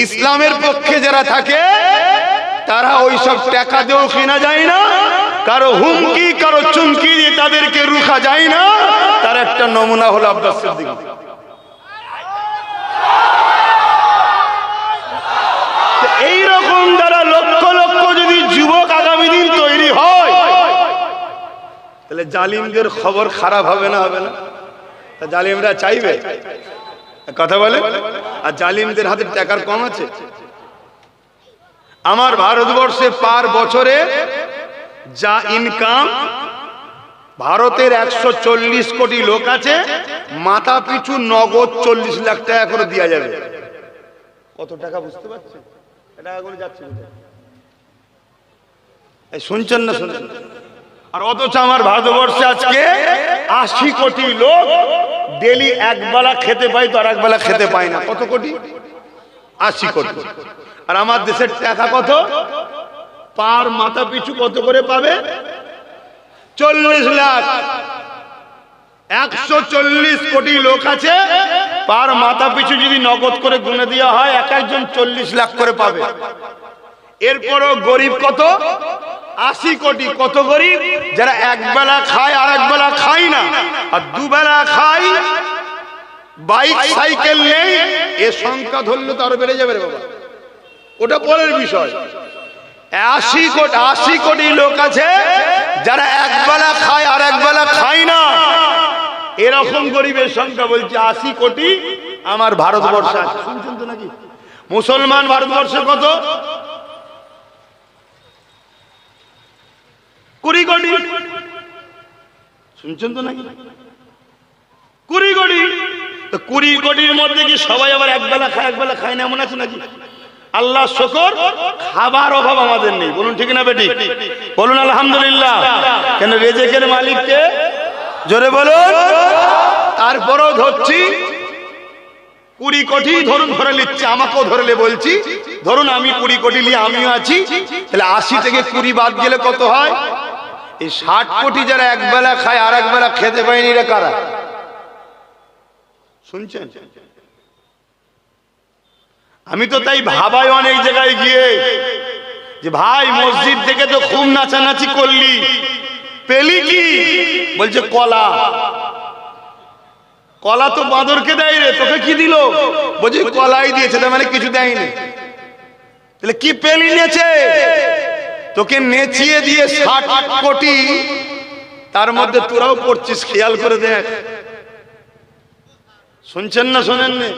ইসলামের পক্ষে যারা থাকে তারা ওই সব টাকা দিয়েও কেনা যায় না, কারো হুমকি কারো চুমকি দিয়ে তাদেরকে রুখা যায় না। তার একটা নমুনা হলো আব্বাস সিদ্দিক। এইরকম যারা লক্ষ লক্ষ যদি যুবক আগামী দিন তৈরি হয়, তাহলে জালিমদের খবর খারাপ হবে না? হবে না? জালিমরা চাইবে কথা বলে, আর জালিমদের হাতে টাকার কম আছে। আমার ভারতবর্ষে পার বছরে যা ইনকাম, ভারতের 140 কোটি লোক আছে, মাথা পিছু নগদ 40 লাখ টাকা করে দেওয়া যাবে। কত টাকা বুঝতে পারছেন? টাকা করে যাচ্ছে, শুনছেন না? শুনছেন? আর অথচ আমার ভারতবর্ষে আজকে 80 কোটি লোক ডেলি একবেলা খেতে পায়, তো আর একবেলা খেতে পায় না। কত কোটি? 80 কোটি। আর আমার দেশের টাকা কত? পার মাথা পিছু কত করে পাবে? 40 লাখ। 140 কোটি লোক আছে, পার মাথা পিছু যদি নগদ করে গুনে দেওয়া হয়, এক একজন 40 লাখ করে পাবে। এরপরও গরিব কত? 80 কোটি। কত গরিব? যারা একবেলা খায় আর একবেলা খায় না, আর দুবেলা খায়, বাইক সাইকেল নেই। এ সংখ্যা ধরলে তো আরো বেড়ে যাবে রে বাবা, ওটা পরের বিষয়। 80 কোটি লোক আছে যারা একবেলা খায় আর একবেলা খায় না। এরকম গরিবের সংখ্যা বলছে 80 কোটি আমার ভারতবর্ষে আছে। শুনছেন তো নাকি? মুসলমান ভারতবর্ষে কত? 20 কোটি। শুনছেন তো নাকি? 20 কোটি। তো 20 কোটির মধ্যে কি সবাই আবার একবেলা খায় একবেলা খায় না এমন আছে নাকি? আল্লাহ শুকর, খাবার অভাব আমাদের নেই। বলুন ঠিক না বেটি? বলুন আলহামদুলিল্লাহ। কেন? রেজেকের মালিককে জোরে বলুন। তারপরও ধরছি 20 কোটি ধরুন, ধরে নিচ্ছে, আমাকেও ধরলে বলছি, ধরুন আমি 20 কোটি নিয়ে আমিও আছি, তাহলে 80 থেকে 20 বাদ গেলে কত হয়? এই 60 কোটি যারা একবেলা খায় আর একবেলা খেতে পায়নি, রে কারা? শুনছেন? আমি তো তাই ভাবাই অনেক জায়গায় গিয়ে যে ভাই মসজিদ থেকে তো খুব নাচানাচি করলি, পেলি কি? বলছে কলা। কলা তো বাঁদরকে দেয় রে, তোকে কি দিল? বলছে কলাই দিয়েছে, তার মানে কিছু দেয়নি। তাহলে কি পেলি? নেচে। তোকে নেচিয়ে দিয়ে 60 কোটি, তার মধ্যে তোরাও পড়ছিস, খেয়াল করে দেখ। শুনছেন না শোনেন না?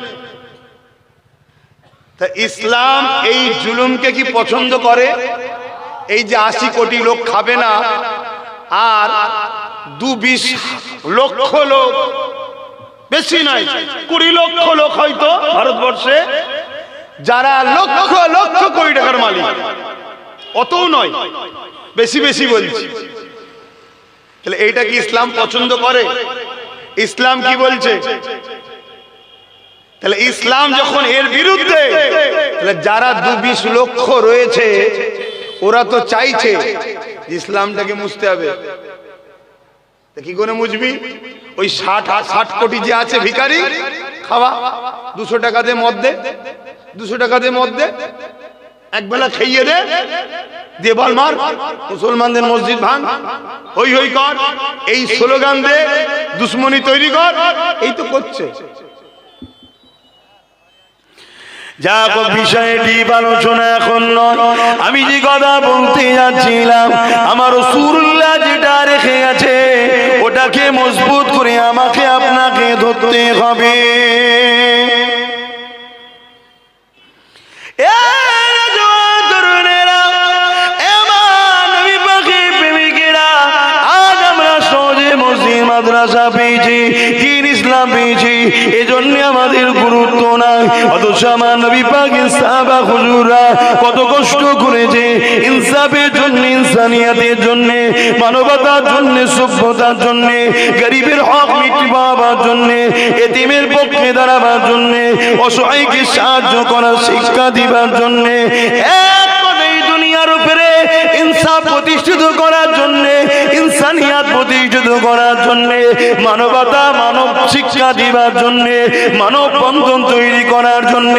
তা ইসলাম এই জুলুমকে কি পছন্দ করে? এই যে 80 কোটি লোক খাবে না, আর 2-20 লক্ষ লোক, বেশি নাই 20 লক্ষ লোক হয়তো ভারতবর্ষে, যারা লক্ষ লক্ষ কোটি টাকার মালিক, অতও নয়, বেশি বেশি বলছি। তাহলে এইটা কি ইসলাম পছন্দ করে? ইসলাম কি বলছে? তাহলে ইসলাম যখন এর বিরুদ্ধে, তাহলে যারা 2-20 লক্ষ রয়েছে ওরা তো চাইছে ইসলামটাকে মুছতে হবে। কি করে মুছবি? ওই 60 কোটি যে আছে ভিখারি, খাওয়া 200 টাকা দিয়ে মদ দে, 200 টাকা দিয়ে মদ দে, একবেলা খাইয়ে দে, দিয়ে বল মার, মুসলমানদের মসজিদ ভাঙ, হই হই কর, এই স্লোগান দে, দুশ্মনী তৈরি কর। এই তো করছে। যাক, বিষয়টি আলোচনা এখন নয়। আমি যে কথা বলতে যাচ্ছিলাম, আমার রাসূলুল্লাহ যেটা রেখে গেছে ওটাকে মজবুত করে আমাকে আপনাকে ধরতে হবে। আজ আমরা সহজে মসজিদ মাদ্রাসা পেয়েছি, দ্বীন ইসলাম পেয়েছি, এজন্য আমাদের গুরুত্ব নাই। অথচ আমার নবী পাকের সাহাবা হুজুররা কত কষ্ট করেছে ইনসাফের জন্য, ইনসানিয়াতের জন্য, মানবতার জন্য, সভ্যতার জন্য, গরিবের হক মিটাবার জন্য, এতিমের পক্ষে দাঁড়াবার জন্য, অসহায়কে সাহায্য করার শিক্ষা দিবার জন্য। এক কথাই দুনিয়া দুনিয়ার উপরে ইনসাফ প্রতিষ্ঠিত করার জন্য, ইনসানিয়াত প্রতিষ্ঠিত করার জন্য, মানবতা মানব শিক্ষা দিবার জন্য, মানব বন্ধন তৈরি করার জন্য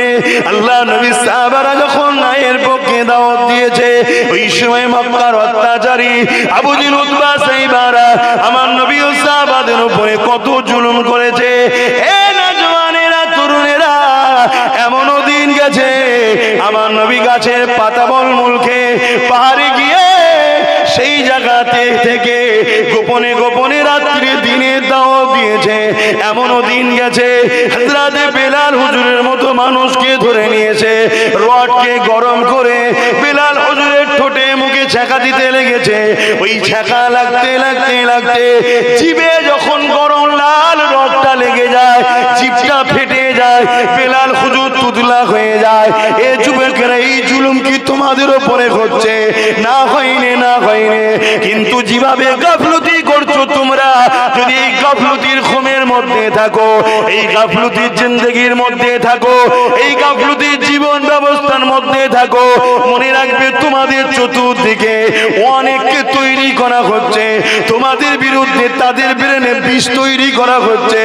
আল্লাহ নবী সাহাবারা যখন ন্যায়ের পক্ষে দাওয়াত দিয়েছে, ওই সময় মক্কার অত্যাচারী আবু জিল উতবা সাইবারা আমার নবী ও সাহাবাদের উপরে কত জুলুম করেছে। এ নওজওয়ানেরা, তরুণেরা, এমনও দিন গেছে আমার নবী গাছের পাতা বলমূল খেয়ে পাহাড়ে গিয়ে সেই জায়গাতে থেকে গোপনে গোপনে রাত্রি দিনে দাওয়াত দিয়েছে। এমনও দিন গেছে হযরতে বেলাল হুজুরের মতো মানুষকে ধরে নিয়েছে, রডকে গরম করে বেলাল হুজুরের ঠোঁটে মুখে ছ্যাঁকা দিতে লেগেছে। ওই ছ্যাঁকা লাগতে লাগতে লাগতে জিভে যখন গরম লাল রডটা লেগে যায়, জিভটা ফেটে যায়, বেলাল হুজুর তুতলা হয়ে যায়। এ যুবকেরা, এই জুলুম কি তোমাদের উপরে হচ্ছে? না হয়নি, না হয়নি। কিন্তু যেভাবে গাফলতি করছো তোমরা, যদি এই গাফলতির ঘুমের মধ্যে থাকো, এই গাফলতির জিন্দেগির মধ্যে থাকো, এই গাফলতির জীবন ব্যবস্থার মধ্যে থাকো, মনে রাখবে তোমাদের চতুর্দিকে অনেককে তৈরি করা হচ্ছে, তোমাদের বিরুদ্ধে তাদের ব্রেনে বিষ তৈরি করা হচ্ছে,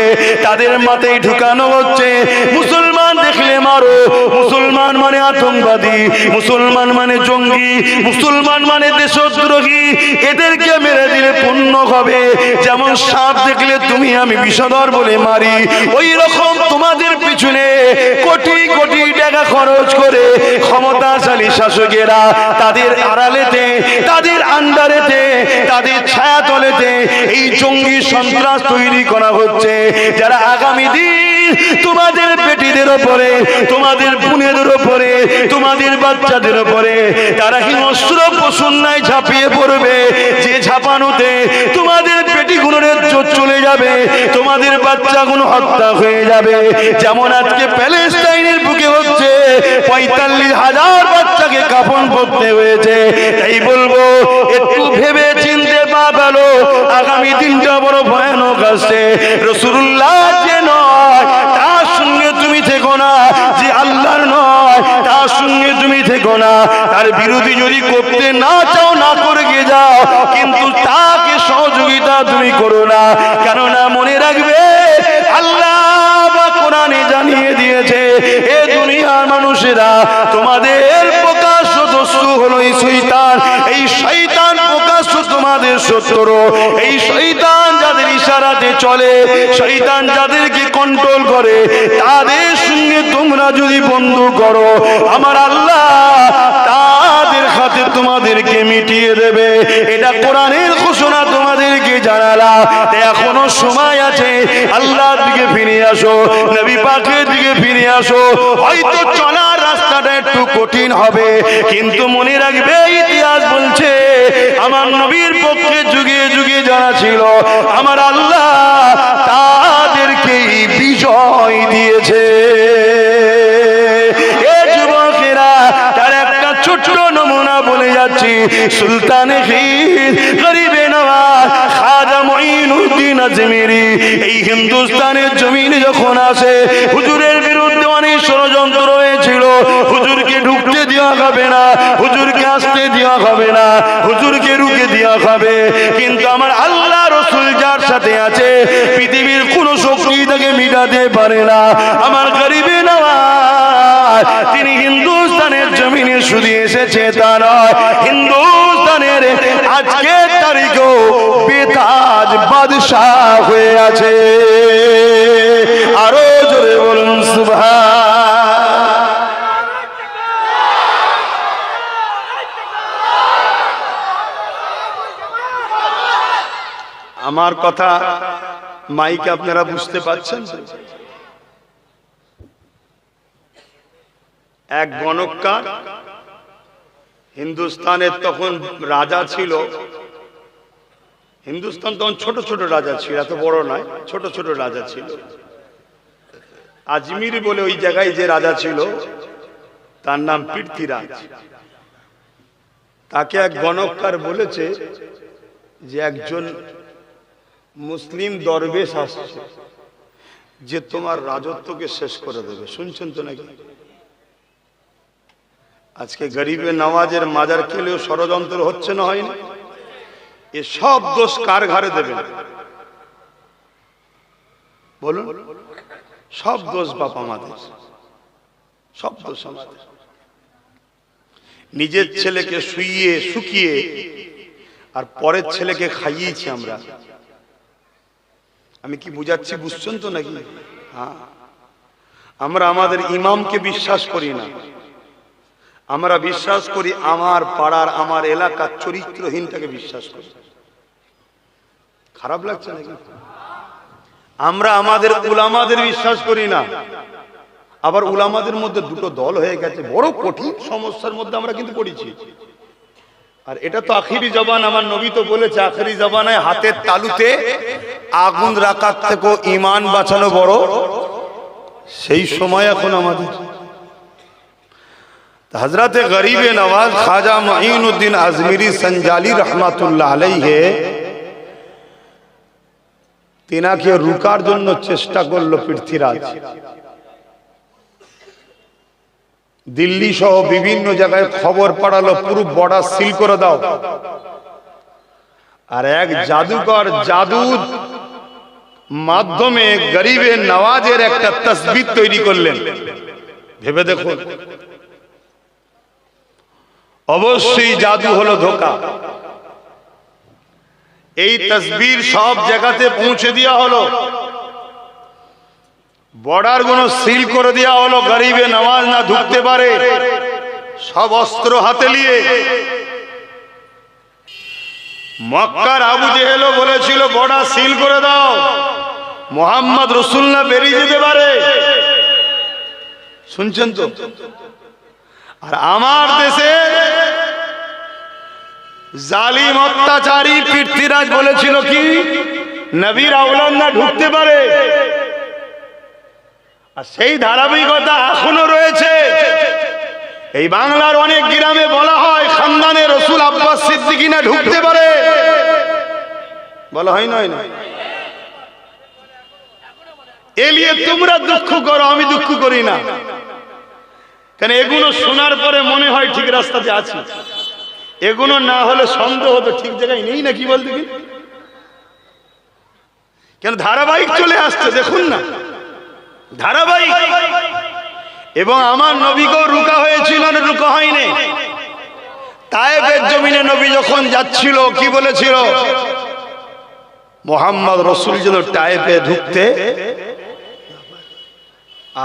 তাদের মাথায় ঢুকানো হচ্ছে মুসলমান দেখলে মারো, মুসলমান মানে আতঙ্কবাদী, মুসলমান মানে জঙ্গি, মুসলমান মানে দেশদ্রোহী, এদেরকে মেরে দিলে পুণ্য হবে। যেমন সাপ দেখলে তুমি আমি বিষধর বলে মারি, ওই রকম তোমাদের পিছনে কোটি কোটি টাকা খরচ করে ক্ষমতাশালী শাসকেরা তাদের আড়ালেতে, তাদের আন্ডারেতে, তাদের ছায়াতলেতে এই জঙ্গি সন্ত্রাস তৈরি করা হচ্ছে, যারা আগামী দিন তোমাদের বেটিদের উপরে, তোমাদের বোনেদের উপরে, তোমাদের বাচ্চাদের উপরে তারা হিংস্র পশুর ন্যায় ঝাঁপিয়ে পড়বে, যে ঝাঁপানোতে তোমাদের বেটিগুলোর ইজ্জত চলে যাবে, তোমাদের বাচ্চাগুলো হত্যা হয়ে যাবে। যেমন আজকে প্যালেস্টাইনের বুকে হচ্ছে, 45,000 বাচ্চাকে কাফন পরতে হয়েছে। তাই বলবো, একটু ভেবে চিনতে পারো, আগামী দিনটা বড় ভয়ানক আসছে। রাসূলুল্লাহ যে নয় তার সঙ্গে তুমি থেকো না, যে আল্লাহর নয় তার সঙ্গে তুমি থেকো না। তার বিরোধী যদি করতে না চাও, না করে গিয়ে যাও, কিন্তু তাকে সহযোগিতা তুমি করো না। কেননা মনে রাখবে, আল্লাহ বা কোরআনে জানিয়ে দিয়েছে, এ দুনিয়ার মানুষেরা তোমাদের প্রকাশ্য দস্যু হলো এই শয়তান। এই শয়তান প্রকাশ্য তোমাদের শত্রু। এই শয়তান যাদের ইশারাতে চলে, শয়তান যাদেরকে কন্ট্রোল করে, তাদের সঙ্গে তোমরা যদি বন্ধু করো, আমার আল্লাহ তাদের হাতে তোমাদেরকে মিটিয়ে দেবে। এটা কোরআনের ঘোষণা তোমাদেরকে জানালা। এখনো সময় আছে, আল্লাহর দিকে ফিরে আসো, নবী পাকের দিকে ফিরে আসো। হয়তো চলার রাস্তাটা একটু কঠিন হবে, কিন্তু মনে রাখবে, ইতিহাস বলছে আমার নবীর পক্ষে যুগে যুগে যারা ছিল, আমার আল্লাহ তাদেরকে বিজয় দিয়েছে। এ যুবকেরা, তার একটা ছোট্ট নমুনা বলে যাচ্ছি। সুলতানে হিন্দ, গরিবে নওয়াজ খাজা মঈনুদ্দিন আজমেরি এই হিন্দুস্তানের জমিনে যখন আসে, হুজুরের বিরুদ্ধে অনেক ষড়যন্ত্র হয়েছিল। হুজুরকে ঢুকতে দেওয়া হবে না, হুজুরকে আসতে দেওয়া হবে না, হুজুরকে রুখে দেওয়া হবে। কিন্তু আমার আল্লাহ রসুল যার সাথে আছে, পৃথিবীর কোন শক্তি তাকে মিটাতে পারে না। আমার গরিবে নওয়াজ তিনি হিন্দুস্তানের জমিনে শুধু এসেছে তা নয়, হিন্দুস্তানের আজকের তারিখেও বেতাজ বাদশাহ হয়ে আছে। আরো জোরে বলুন সুবহান। আমার কথা মাইকে আপনারা বুঝতে পারছেন? এক গণককার হিন্দুস্তানের তখন রাজা ছিল। হিন্দুস্তান তখন ছোট ছোট রাজা ছিল, এত বড় নয়, ছোট ছোট রাজা ছিল। আজমির বলে ওই জায়গায় যে রাজা ছিল, তার নাম পৃথ্বীরাজ। তাকে এক গণককার বলেছে যে একজন মুসলিম দরবেশ আসছে, যে তোমার রাজত্বকে শেষ করে দেবে। শুনছেন তো নাকি? আজকে গরিবের নওয়াজের মাজার খেলেও ষড়যন্ত্র হচ্ছে না, হয়নি? এ সব দোষ কার ঘাড়ে দেবেন বলুন? সব দোষ বাপ আমাদের, সব দোষ আমাদের। নিজের ছেলেকে শুইয়ে শুকিয়ে আর পরের ছেলেকে খাইয়েছি আমরা। আমি কি বুঝাচ্ছি, বুঝছেন তো নাকি? হ্যাঁ, আমরা আমাদের ইমামকে বিশ্বাস করি না, আমরা বিশ্বাস করি আমার পাড়ার আমার এলাকার চরিত্রহীনটাকে বিশ্বাস করি। খারাপ লাগছে নাকি? আমরা আমাদের উলামাদের বিশ্বাস করি না, আবার উলামাদের মধ্যে দুটো দল হয়ে গেছে, বড় কঠিন সমস্যার মধ্যে আমরা কিন্তু পড়েছি। আর এটা তো আখিরি জবান, আমার নবী তো বলেছে আখিরি জবানায় হাতের তালুতে আগুন রাখার থেকেও ঈমান বাঁচানো বড়। সেই সময় এখন আমাদের হযরতে গরিবে নওয়াজ খাজা মুঈনুদ্দিন আজমিরি সঞ্জালি রহমাতুল্লাহ আলাইহি তিনাকে রুকার জন্য চেষ্টা করলো পৃথ্বীরাজ। দিল্লি সহ বিভিন্ন জায়গায় খবর পাঠালো পুরো বর্ডার সিল করে দাও। আর এক জাদুকর জাদুর মাধ্যমে গরিবে নওয়াজের একটা তসবিহ তৈরি করলেন। ভেবে দেখুন, অবশ্যই জাদু হলো ধোঁকা। এই তসবির সব জায়গাতে পৌঁছে দেওয়া হলো, বর্ডার গুলো সিল করে দেওয়া হলো, গরিবে নওয়াজ না ঢুকতে পারে। সব অস্ত্র হাতে নিয়ে মক্কার আবু জেহেলও বলেছিল বর্ডার সিল করে দাও, মুহাম্মদ রাসূলুল্লাহ বেরিয়ে যেতে পারে। শুনছেন তো? আর আমার দেশে জালিম অত্যাচারী পৃথ্বীরাজ বলেছিল কি নবীর আওলাদ না ঢুকতে পারে। আর সেই ধারাবাহিকতা এখনো রয়েছে। এই বাংলার অনেক গ্রামে বলা হয় খানদানে রসুল আব্বাস সিদ্দিকী না ঢুকতে পারে, বলা হয় নয় না? এলিয়ে তোমরা দুঃখ করো, আমি দুঃখ করি না। কেন এগুলো শোনার পরে মনে হয় ঠিক রাস্তাতে আছি। এগুলো না হলে সন্দেহ হতো ঠিক জায়গায় নেই না, কি বলতে কি? কেন ধারাবাহিক চলে আসছে, দেখুন না, ধারাবাহিক। এবং আমার নবীকেও রুকা হয়েছিল না, রুকা হয়নি। তায়েফের জমিনে নবী যখন যাচ্ছিল কি বলেছিল? মুহাম্মদ রাসূল যেন তায়েফে ঢুকতে,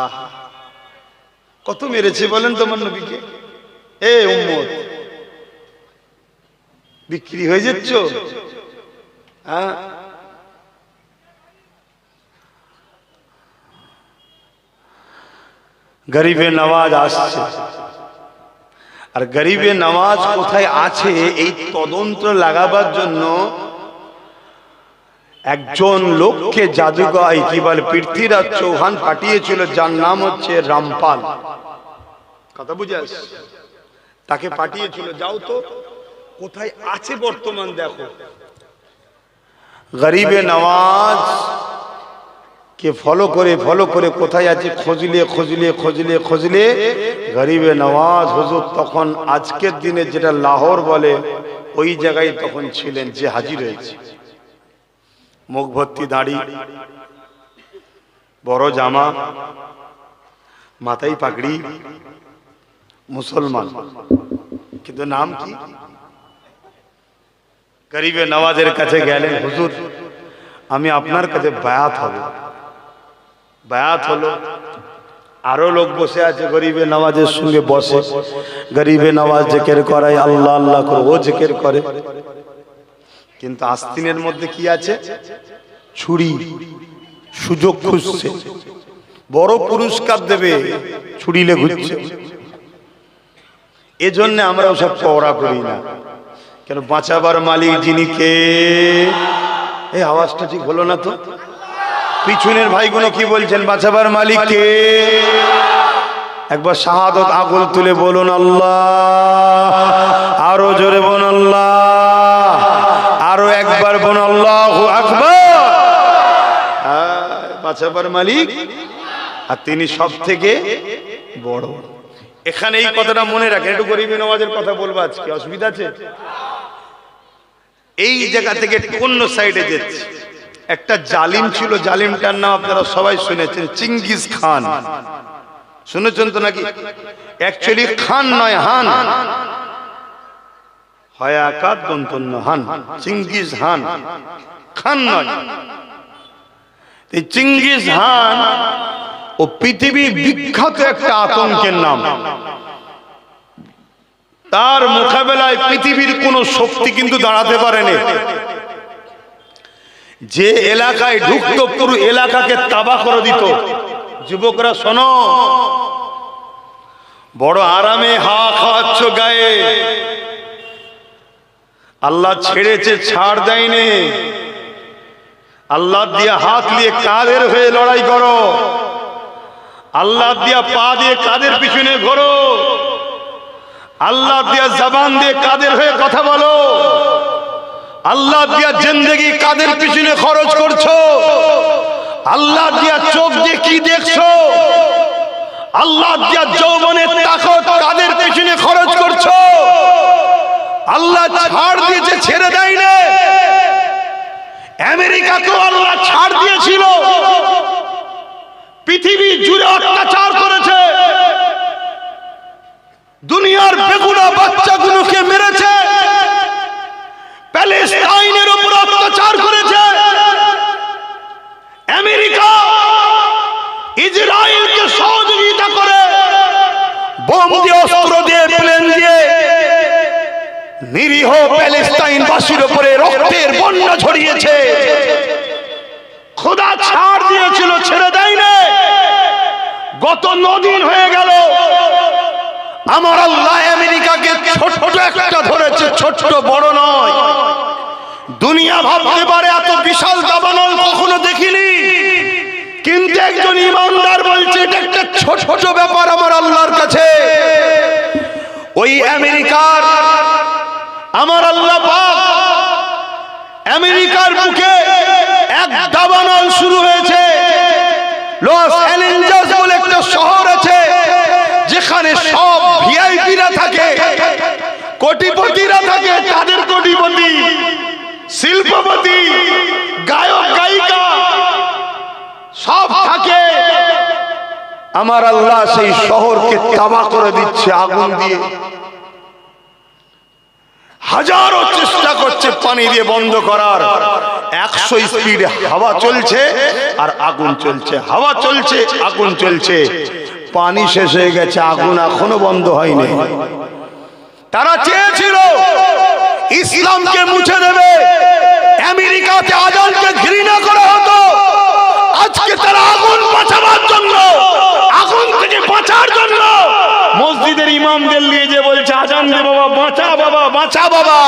আহা কত মেরেছে বলেন তোমার নবীকে। এ উম্মত, বিক্রি হয়ে যাচ্ছ? হ্যাঁ, গরিবে নওয়াজ আসছে। আর গরিবে নওয়াজ কোথায় আছে এই তদন্ত লাগাবার জন্য একজন লোককে জাদুকর কি বলে পৃথ্বীরাজ চৌহান পাঠিয়েছিল, যার নাম হচ্ছে রামপাল। কথা বুঝে আসছে? তাকে পাঠিয়েছিল, যাও তো কোথায় আছে বর্তমান দেখো। গরিবে নওয়াজ কে ফলো করে কোথায় আছে খোঁজলে গরিবে নওয়াজ হুজুর তখন আজকের দিনে যেটা লাহোর বলে ওই জায়গায় তখন ছিলেন, যে হাজির হয়েছে। মুখ ভর্তি দাড়ি, বড় জামা, মাথায় পাগড়ি, মুসলমান, কিন্তু নাম কি? গরিবে নওয়াজের কাছে গেলেন, হুজুর আমি আপনার কাছে বায়াত হব। বায়াত হলো, আরো লোক বসে আছে গরিবে নওয়াজের সঙ্গে বসে। গরিবে নওয়াজ জিকির করে, আল্লাহ আল্লাহ করে, ও জিকির করে। কিন্তু আস্তিনের মধ্যে কি আছে? ছুরি, সুযোগ খুঁজছে, বড় পুরস্কার দেবে, ছুরি লে ঘুরছে। এজন্য আমরা ওসব পড়া করি না। কেন? বাঁচাবার মালিক যিনি কে? এই আওয়াজটা ঠিক হলো না তো? পিছনের ভাইগুলো কি বলছেন? বাঁচাবার মালিক কে? একবার শাহাদত আগুল তুলে বলুন আল্লাহ, আরো জোরে বলুন আল্লাহ, আরো একবার বলুন আল্লাহু আকবার। বাঁচাবার মালিক, আর তিনি সব থেকে বড়। এখানে এই কথাটা মনে রাখেন, একটু গরিবী নওয়াজের কথা বলবো আজকে, অসুবিধা আছে? এই জায়গা থেকে অন্য সাইডে যাচ্ছে একটা জালিম ছিল, জালিমটার নাম আপনারা সবাই শুনেছেন, চিঙ্গিস খান। শুনেছেন তো নাকি? অ্যাকচুয়ালি খান নয়, হান, হয় আকার দন্তন্য হান, চিঙ্গিস হান, খান নয়। চিঙ্গিস হান ও পৃথিবী বিখ্যাত একটা আতঙ্কের নাম। তার মোকাবেলায় পৃথিবীর কোন শক্তি কিন্তু দাঁড়াতে পারেনি। যে এলাকায় ঢুকতো পুরো এলাকাকে তাবাহ করে দিত। যুবকরা শোনো, বড় আরামে হাওয়া খাওয়াচ্ছ গায়ে, আল্লাহ ছেড়েছে, ছাড় দেয়নি। আল্লাহ দিয়া হাত নিয়ে কাদের হয়ে লড়াই করো, আল্লাহ দিয়া পা দিয়ে কাদের পিছনে ঘোরো, আল্লাহ দিয়া জবান দিয়ে কাদের হয়ে কথা বলো, আল্লাহ দিয়া জিন্দেগি কাদের পিছনে খরচ করছো, আল্লাহ দিয়া চোখ দিয়ে কি দেখছো, আল্লাহ দিয়া যৌবনের তাকত কাদের পিছনে খরচ করছো। আল্লাহ ছাড় দিয়েছে, ছেড়ে দেয় না। আমেরিকাকেও আল্লাহ ছাড় দিয়েছিল, পৃথিবী জুড়ে অত্যাচার করেছে, দুনিয়ার বেগুনা বাচ্চাগুলোকে মেরেছে, প্যালেস্টাইনের উপর অত্যাচার করেছে। আমেরিকা ইসরায়েলকে সহযোগিতা করে বোম দিয়ে, অস্ত্র দিয়ে, প্লেন দিয়ে নিরীহ প্যালেস্টাইনবাসীর উপরে রক্তের বন্যা ছড়িয়েছে। খোদা ছাড় দিয়েছিল, ছেড়ে দেয় না। গত 9 দিন হয়ে গেল, আমার আল্লাহ আমেরিকাকে ছোট্ট একটা ধরেছে, ছোট্ট, বড় নয়। দুনিয়া ভাবতে পারে এত বিশাল দাবানল কখনো দেখিনি, কিন্তু একজন ইমানদার বলছে এটা একটা ছোট ব্যাপার আমার আল্লাহর কাছে। ওই আমেরিকার আমার আল্লাহ পাক, আমেরিকার বুকে এক দাবানল শুরু হয়েছে। লস অ্যাঞ্জেলস বলে একটা শহর আছে, যেখানে সব ভিআইপিরা থাকে, কোটিপতিরা থাকে, তাদের কোটিপতি, শিল্পপতি, গায়ক গায়িকা সব থাকে। আমার আল্লাহ সেই শহরকে তাবাহ করে দিচ্ছে আগুন দিয়ে। হাজারো চেষ্টা করছে পানি দিয়ে বন্ধ করার, 100 স্পিডে হাওয়া চলছে আর আগুন চলছে, হাওয়া চলছে, আগুন চলছে। পানি শেষ হয়ে গেছে, আগুন এখনো বন্ধ হয়নি। তারা চেয়েছিল ইসলামকে মুছে দেবে, আমেরিকাতে আজানকে ঘৃণা করা হতো। আজকে তারা আগুন বাঁচাবার জন্য, আগুন থেকে বাঁচার জন্য মসজিদের ইমামদের নিয়ে যে বলছে আজান দে বাবা, বাঁচা বাবা, বাঁচা বাবা।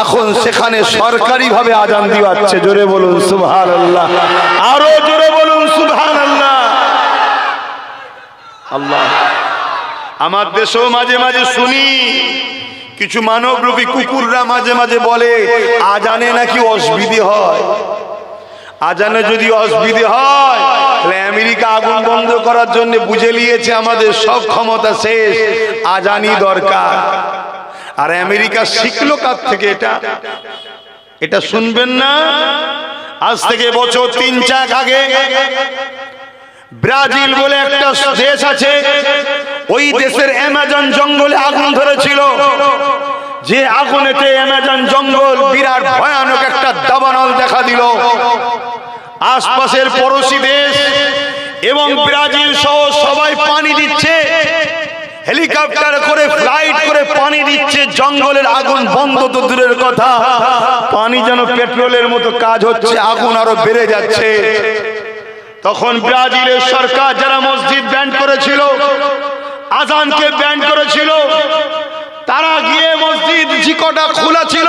এখন সেখানে সরকারি ভাবে আজান দিওয়াচ্ছে। জোরে বলুন সুবহানাল্লাহ, আরো জোরে বলুন সুবহানাল্লাহ। আল্লাহ, আমার দেশেও মাঝে মাঝে শুনি কিছু মানবরূপী কুকুররা মাঝে মাঝে বলে আজানে নাকি অসুবিধে হয়। আজানে যদি অসুবিধে হয় তাহলে আমেরিকা আগুন বন্ধ করার জন্য বুঝে নিয়েছে আমাদের সব ক্ষমতা শেষ, আজানই দরকার। আর আমেরিকা শিখলো কার থেকে? এটা শুনবেন না। আজ থেকে বছর 3-4 আগে ব্রাজিল বলে একটা দেশ আছে, ওই দেশের অ্যামাজন জঙ্গলে আগুন ধরেছিল। যে আগুনেতে অ্যামাজন জঙ্গল বিরাট ভয়ানক একটা দাবানল দেখা দিল। আশপাশের পড়োশি দেশ এবং ব্রাজিল সহ সবাই পানি দিচ্ছে, হেলিকপ্টার করে, ফ্লাইট করে পানি দিচ্ছে। জঙ্গলের আগুন বন্ধ তো দূরের কথা, পানি যেন পেট্রোলের মতো কাজ হচ্ছে, আগুন আরো বেড়ে যাচ্ছে। তখন ব্রাজিলের সরকার যারা মসজিদ ব্যান করেছিল, আজানকে ব্যান করেছিল, তারা গিয়ে মসজিদ জিকটা খোলা ছিল,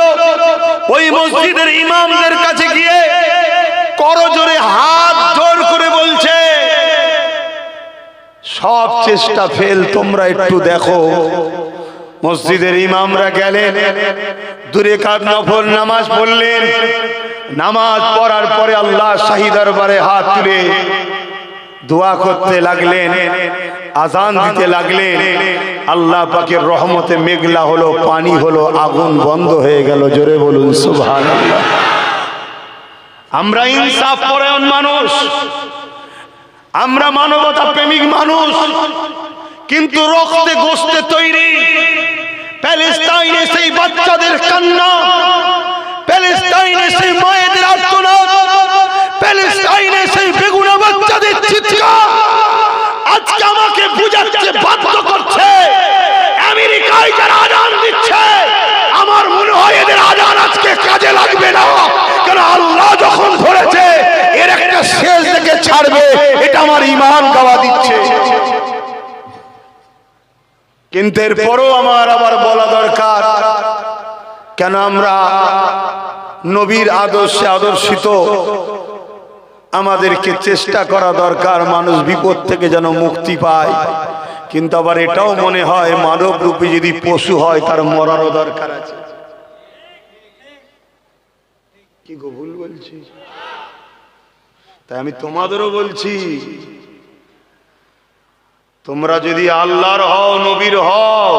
ওই মসজিদের ইমামদের কাছে গিয়ে করজোরে হাত জোর করে বলছে সব চেষ্টা ফেল, তোমরা একটু দেখো। মসজিদের ইমামরা গেলেন, 2 রাকাত নফল নামাজ পড়লেন। নামাজ পড়ার পরে আল্লাহ শাহী দরবারে হাত তুলে দোয়া করতে লাগলেন, আজান দিতে লাগলেন। আল্লাহ পাকের রহমতে মেঘলা হলো, পানি হলো, আগুন বন্ধ হয়ে গেল। জোরে বলুন সুবহানাল্লাহ। আমরা ইনসাফ পরায়ণ মানুষ, আমরা মানবতা প্রেমিক মানুষ, কিন্তু রক্তে গোশতে তৈরি। প্যালেস্টাইনে সেই বাচ্চাদের কান্না, প্যালেস্টাইনে সেই মায়েদের আর্তনাদ, প্যালেস্টাইনে সেই বেগুনা বাচ্চাদের চিৎকার আজকে আমাকে বুঝাতে বাধ্য করছে। আমেরিকায় যারা আজান দিচ্ছে, আমার মনে হয় এদের আজান আজকে কাজে লাগবে না, কারণ আল্লাহ যখন ধরেছে এর একটা শেষ দেখে ছাড়বে, এটা আমার ঈমান দাওয়া দিচ্ছে। কিন্তু এরপরও আমার আবার বলা দরকার, কেন আমরা নবীর আদর্শে আদর্শিত, আমাদেরকে চেষ্টা করা দরকার মানুষ বিপদ থেকে যেন মুক্তি পায়। কিন্তু আবার এটাও মনে হয় মানব রূপী যদি পশু হয় তার মরারও দরকার আছে। কি গো ভুল বলছি? তাই আমি তোমাদেরও বলছি, তোমরা যদি আল্লাহর হও, নবীর হও,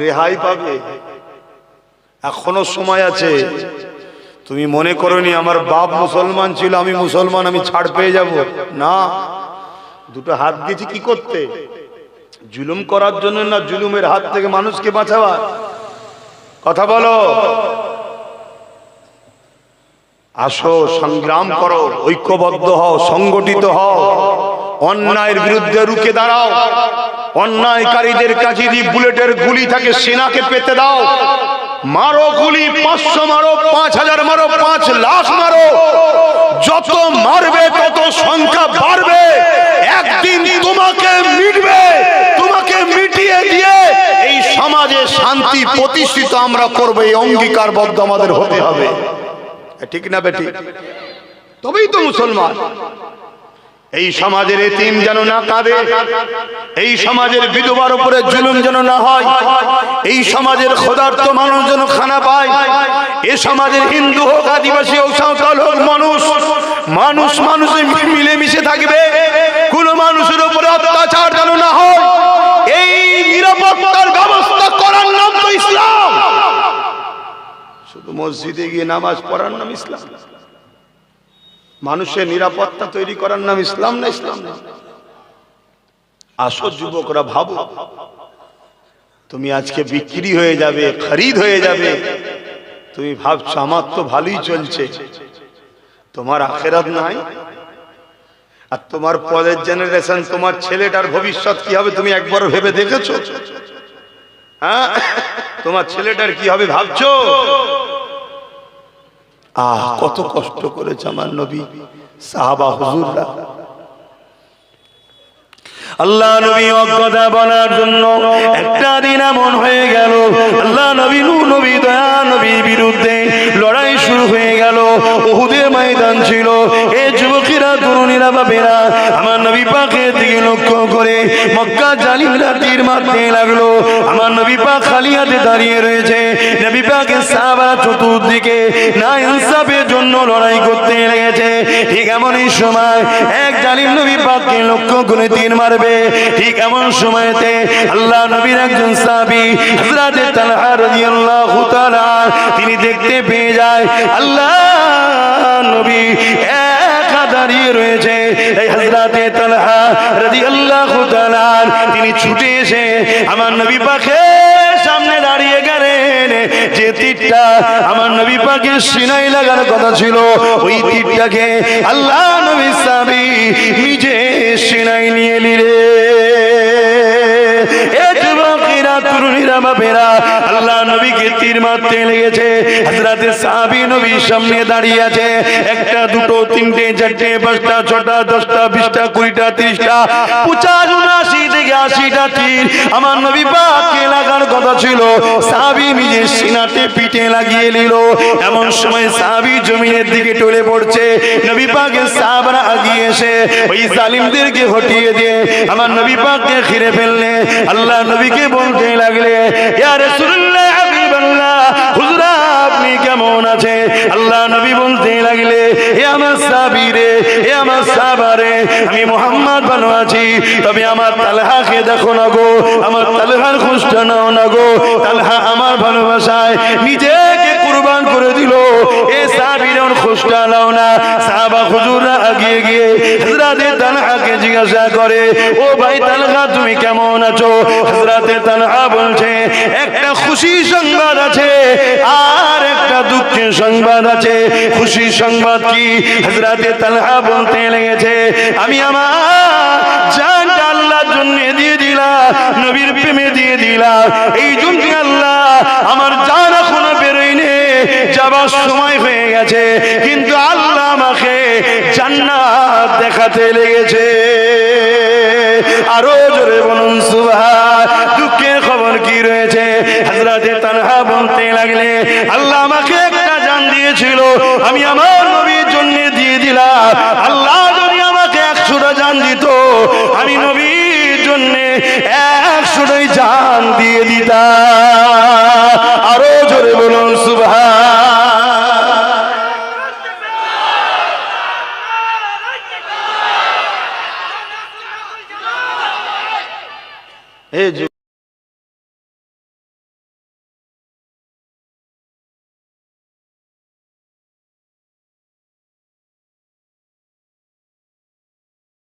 রেহাই পাবে। এখনো সময় আছে। তুমি মনে করোনি আমার বাপ মুসলমান ছিল, আমি মুসলমান, আমি ছাড় পেয়ে যাব না। দুটো হাত দিয়েছি কি করতে? জুলুম করার জন্য না, জুলুমের হাত থেকে মানুষকে বাঁচাবার। কথা বলো। আসো, সংগ্রাম করো, ঐক্যবদ্ধ হও, সংগঠিত হও, অন্যায়ের বিরুদ্ধে রুখে দাঁড়াও। অন্যায়কারীদের কাছে যদি বুলেটের গুলি থাকে সেনাকে পেতে দাও। মারো গুলি, 500 মারো, 5000 মারো, 5 লাখ মারো, যত মারবে তত সংখ্যা বাড়বে। একদিন তোমাকে মিটবে, তোমাকে মিটিয়ে দিয়ে এই সমাজে শান্তি প্রতিষ্ঠিত আমরা করব। এই অঙ্গীকারবদ্ধ আমাদের হতে হবে, ঠিক না বেটি? তবেই তো মুসলমান। এই সমাজের এতিম যেন না কাঁদে, এই সমাজের বিধবার উপরে জুলুম যেন না হয়, এই সমাজের ক্ষুধার্ত মানুষ যেন খানা পায়, এ সমাজের হিন্দু হোক, আদিবাসী হোক, সাঁওতাল হোক, মানুষ মানুষে মিলেমিশে থাকবে। কোন মানুষের উপরে অত্যাচার যেন না হয়, এই নিরাপত্তার ব্যবস্থা করার নাম তো ইসলাম। শুধু মসজিদে গিয়ে নামাজ পড়ার নাম ইসলাম? মানুষের নিরাপত্তা তৈরি করার নাম ইসলাম না? ইসলাম না। আসো যুবকরা, ভাবো, তুমি আজকে বিক্রি হয়ে যাবে, খরিদ হয়ে যাবে। তুমি ভাবছো আমার তো ভালোই চলছে, তোমার আখিরাত নাই। আর তোমার পরের জেনারেশন, তোমার ছেলেটার ভবিষ্যৎ কি হবে তুমি একবার ভেবে দেখেছো? হ্যাঁ, তোমার ছেলেটার কি হবে ভাবছো? কত কষ্ট করেছে আমার নবী, সাহাবা, হুজুররা। আল্লাহ নবী অজ্ঞতা বলার জন্য একটা দিন এমন হয়ে গেল, আল্লাহ নবী, নবী, দয়া নবীর বিরুদ্ধে লড়াই শুরু হয়ে গেল। উহুদের ময়দান ছিল। এ যুবকেরা, তরুণীরা, বাবেরা আমার নবী পাকের দিকে লক্ষ্য করে মক্কা জালিমরা তীর মারতে লাগলো। আমার নবী পাক খালি হাতে দাঁড়িয়ে রয়েছে। নবী পাকের সাহাবারা চতুর্দিকে না ইনসাফের জন্য লড়াই করতে লেগেছে। ঠিক এমনই সময় এক জালিম নবী পাককে লক্ষ্য করে তীর মারবে। ঠিক এমন সময়তে আল্লাহ নবীর একজন সাহাবী হযরত তালহা রাদিয়াল্লাহু তাআলা তিনি দেখতে পেয়ে যায় আল্লাহ নবী একা দাঁড়িয়ে রয়েছে। এই হযরত তালহা রাদিয়াল্লাহু তাআলা তিনি ছুটে এসে আমার নবী পাকের সামনে দাঁড়িয়ে গেলেন। যে তীরটা আমার নবী পাকের সিনায় লাগার কথা ছিল, ওই তীরটাকে আল্লাহ নবী সাহাবী নিজে সিনায় নিয়ে নিলেন। তরুণীরা, বাপেরা, আল্লাহ নবীকে তীর মারতে লেগেছে। হযরত সাহাবী নবীর সামনে দাঁড়িয়ে আছে। একটা, দুটো, তিনটে, চারটে, পাঁচটা, ছটা, 10টা, 20টা, 20টা, 30টা, 50, 79 থেকে 80টা তীর আমার নবী পাককে লাগার কথা ছিল। সাহাবী নিজের সিনাতে পিঠে লাগিয়ে নিল। এমন সময় সাহাবী জমিনের দিকে টলে পড়ছে। নবী পাকের সাহাবারা আগিয়ে এসে ওই জালিমদেরকে হটিয়ে দিয়ে আমার নবী পাককে ঘিরে ফেললে। আল্লাহ নবীকে বলতে লাগলে, ইয়া রাসূলুল্লাহ, হাবিবাল্লাহ, হুজুর আপনি কেমন আছেন? আল্লাহ নবী বলতে লাগলে, এ আমার সাহাবী রে, এ আমার সাহাবারে আমি মুহাম্মদ ভালো আছি, তবে আমার তালহাকে দেখো না গো, আমার তালহার খোঁজটা নাও না গো। তালহা আমার ভালোবাসায় নিজেকে কুরবান করে দিল, এ সাহাবীর খোঁজটা নাও না। সাহাবা হুজুররা এগিয়ে গিয়ে হযরতে তালহাকে জিজ্ঞাসা করে, ও ভাই তালহা তুমি কেমন আছো? হযরতে তালহা বলছে, একটা খুশি সংবাদ আছে আর একটা দুঃখের সংবাদ আছে। খুশি সংবাদ কি? হযরতে তালহা বলতে লেগেছে, আমি আমার জানটা আল্লাহর জন্য দিয়ে দিলাম, নবীর প্রেমে দিয়ে দিলাম, এই জন্য আল্লাহ আমার জান এখনো বেরোয়নি, যাবার সময় হয়ে গেছে, কিন্তু আল্লাহ আমাকে জান্নাত দেখাতে লেগেছে। আরো জোরে বলুন সুবহান।